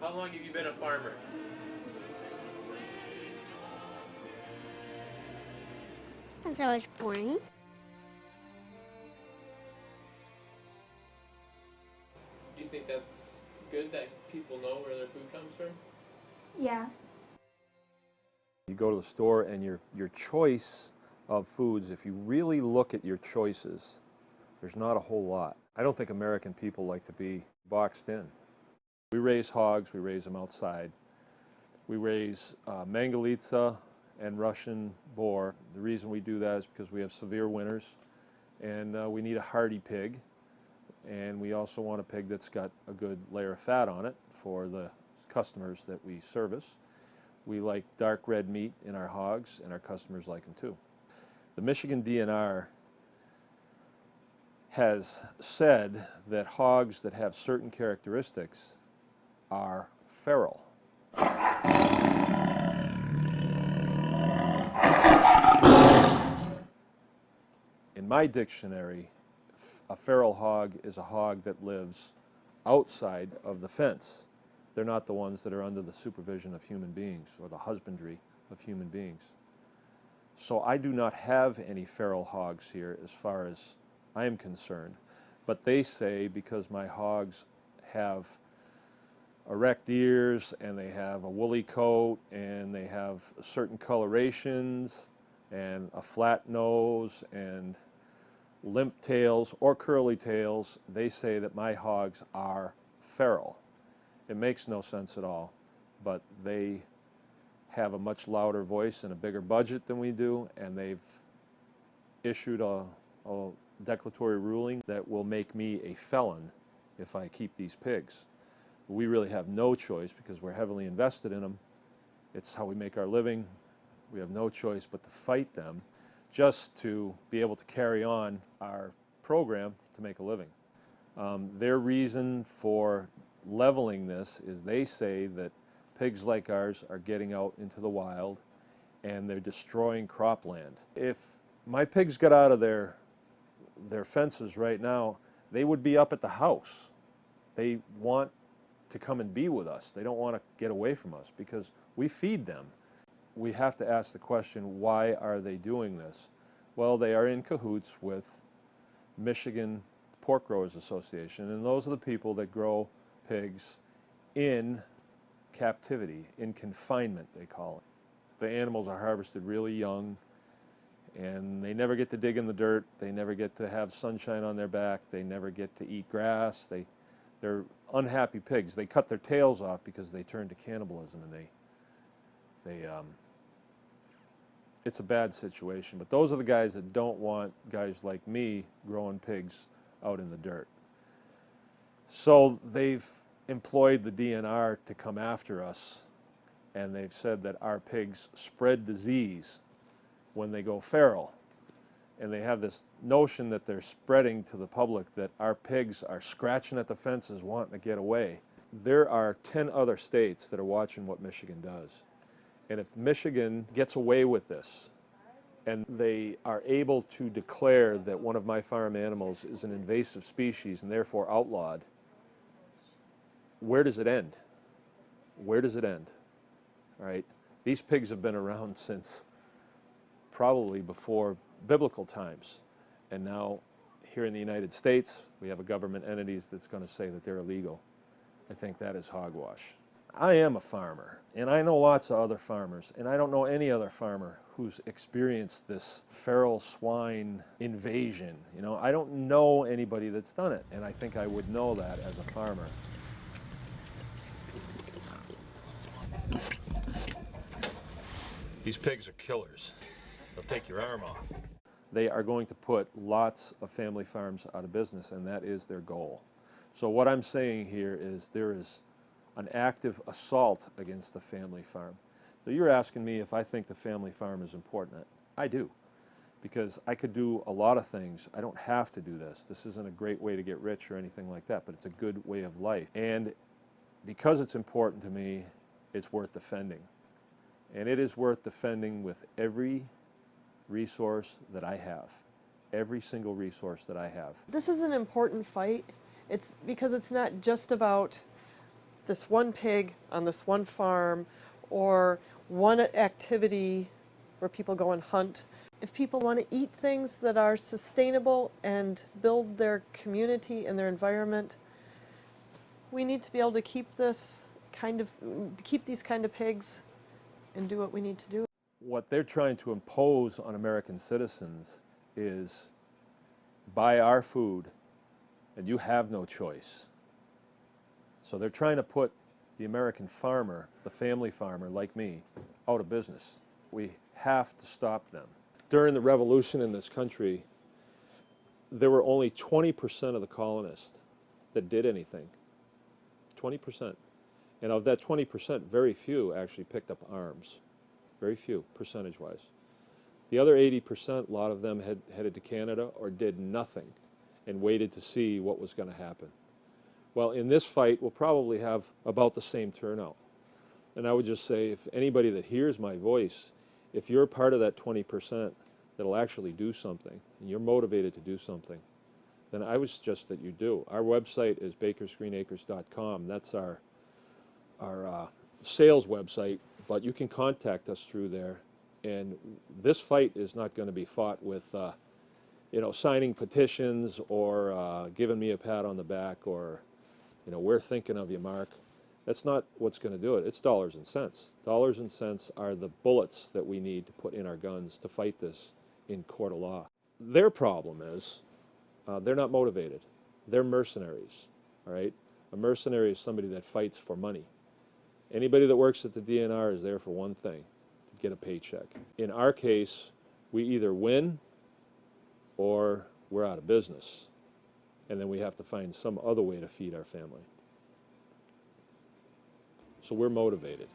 How long have you been a farmer? Since I was born. Do you think that's good that people know where their food comes from? Yeah. You go to the store and your choice of foods, if you really look at your choices, there's not a whole lot. I don't think American people like to be boxed in. We raise hogs, we raise them outside. We raise Mangalitsa and Russian boar. The reason we do that is because we have severe winters and we need a hardy pig. And we also want a pig that's got a good layer of fat on it for the customers that we service. We like dark red meat in our hogs, and our customers like them too. The Michigan DNR has said that hogs that have certain characteristics are feral. In my dictionary, a feral hog is a hog that lives outside of the fence. They're not the ones that are under the supervision of human beings or the husbandry of human beings. So I do not have any feral hogs here as far as I am concerned. But they say because my hogs have erect ears and they have a woolly coat and they have certain colorations and a flat nose and limp tails or curly tails, they say that my hogs are feral. It makes no sense at all, but they have a much louder voice and a bigger budget than we do, and they've issued a declaratory ruling that will make me a felon if I keep these pigs. We really have no choice because we're heavily invested in them. It's how we make our living. We have no choice but to fight them just to be able to carry on our program to make a living. Their reason for leveling this is they say that pigs like ours are getting out into the wild and they're destroying cropland. If my pigs got out of their fences right now, they would be up at the house. They want to come and be with us. They don't want to get away from us because we feed them. We have to ask the question, why are they doing this? Well, they are in cahoots with Michigan Pork Growers Association, and those are the people that grow pigs in captivity, in confinement, they call it. The animals are harvested really young, and they never get to dig in the dirt. They never get to have sunshine on their back. They never get to eat grass. They're unhappy pigs. They cut their tails off because they turn to cannibalism, and it's a bad situation. But those are the guys that don't want guys like me growing pigs out in the dirt. So they've employed the DNR to come after us, and they've said that our pigs spread disease when they go feral. And they have this notion that they're spreading to the public that our pigs are scratching at the fences wanting to get away. There are 10 other states that are watching what Michigan does. And if Michigan gets away with this, and they are able to declare that one of my farm animals is an invasive species and therefore outlawed, where does it end? Where does it end? All right? These pigs have been around since probably before biblical times. And now here in the United States, we have a government entities that's going to say that they're illegal. I think that is hogwash. I am a farmer, and I know lots of other farmers, and I don't know any other farmer who's experienced this feral swine invasion. You know, I don't know anybody that's done it, and I think I would know that as a farmer. These pigs are killers. They'll take your arm off. They are going to put lots of family farms out of business, and that is their goal. So what I'm saying here is there is an active assault against the family farm. So you're asking me if I think the family farm is important. I do, because I could do a lot of things. I don't have to do this. This isn't a great way to get rich or anything like that, but it's a good way of life. And because it's important to me, it's worth defending. And it is worth defending with every resource that I have, every single resource that I have. This is an important fight. It's because it's not just about this one pig on this one farm or one activity where people go and hunt. If people want to eat things that are sustainable and build their community and their environment, we need to be able to keep these kind of pigs and do what we need to do. What they're trying to impose on American citizens is buy our food and you have no choice. So they're trying to put the American farmer, the family farmer like me, out of business. We have to stop them. During the revolution in this country, there were only 20% of the colonists that did anything. 20%. And of that 20%, very few actually picked up arms. Very few, percentage-wise. The other 80%, a lot of them had headed to Canada or did nothing and waited to see what was going to happen. Well, in this fight, we'll probably have about the same turnout. And I would just say, if anybody that hears my voice, if you're part of that 20% that'll actually do something, and you're motivated to do something, then I would suggest that you do. Our website is bakersgreenacres.com. That's our sales website, but you can contact us through there. And this fight is not going to be fought with, signing petitions or giving me a pat on the back or, we're thinking of you, Mark. That's not what's going to do it. It's dollars and cents. Dollars and cents are the bullets that we need to put in our guns to fight this in court of law. Their problem is they're not motivated. They're mercenaries, all right? A mercenary is somebody that fights for money. Anybody that works at the DNR is there for one thing, to get a paycheck. In our case, we either win or we're out of business. And then we have to find some other way to feed our family. So we're motivated.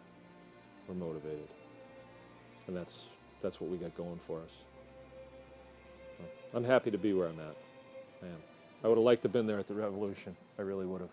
We're motivated. And that's what we got going for us. So I'm happy to be where I'm at. I am. I would have liked to have been there at the revolution. I really would have.